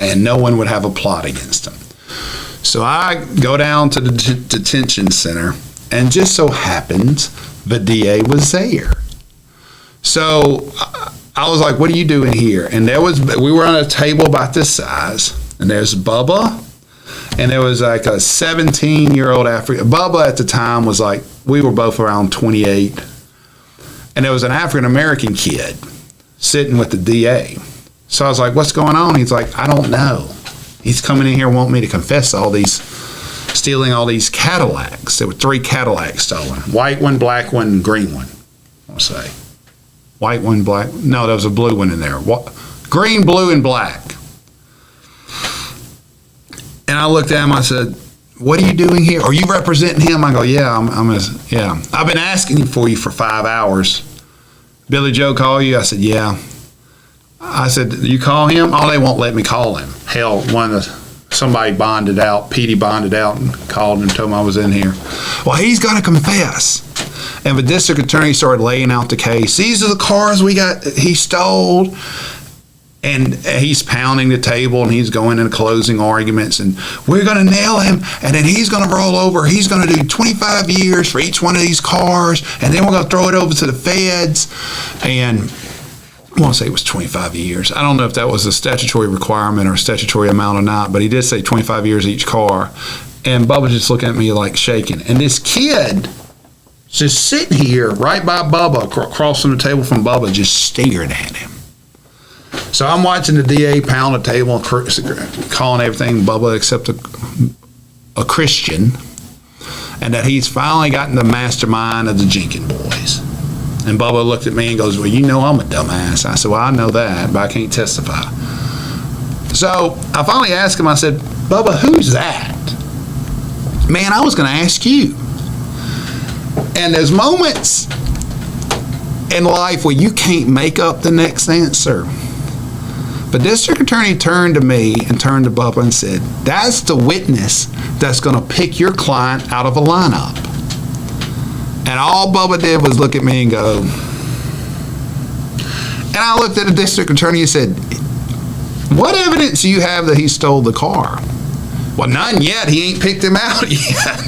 and no one would have a plot against him. So I go down to the detention center, and just so happens the DA was there. So I was like, what are you doing here? And we were on a table about this size, and there's Bubba, and there was like a 17-year-old African. Bubba at the time was like, we were both around 28, and there was an African-American kid sitting with the DA. So I was like, what's going on? He's like, I don't know. He's coming in here wanting me to confess stealing all these Cadillacs. There were 3 Cadillacs stolen. White one, black one, green one, I'll say. White one, black. No, there was a blue one in there. Green, blue, and black. And I looked at him. I said, what are you doing here? Are you representing him? I go, yeah, yeah. I've been asking for you for 5 hours. Billy Joe call you? I said, yeah. I said, you call him? Oh, they won't let me call him. Hell, somebody bonded out, Petey bonded out and called and told him I was in here. Well, he's got to confess. And the district attorney started laying out the case. These are the cars he stole. And he's pounding the table, and he's going into closing arguments, and we're going to nail him, and then he's going to roll over. He's going to do 25 years for each one of these cars, and then we're going to throw it over to the feds. And I want to say it was 25 years. I don't know if that was a statutory requirement or a statutory amount or not, but he did say 25 years each car. And Bubba just looking at me like shaking. And this kid just sitting here right by Bubba, across from the table from Bubba, just staring at him. So I'm watching the DA pound the table, calling everything Bubba except a Christian, and that he's finally gotten the mastermind of the Jenkins boys. And Bubba looked at me and goes, well, you know I'm a dumbass. I said, well, I know that, but I can't testify. So I finally asked him, I said, Bubba, who's that? Man, I was going to ask you. And there's moments in life where you can't make up the next answer. The district attorney turned to me and turned to Bubba and said, that's the witness that's going to pick your client out of a lineup. And all Bubba did was look at me and go. And I looked at the district attorney and said, what evidence do you have that he stole the car? Well, none yet. He ain't picked him out yet.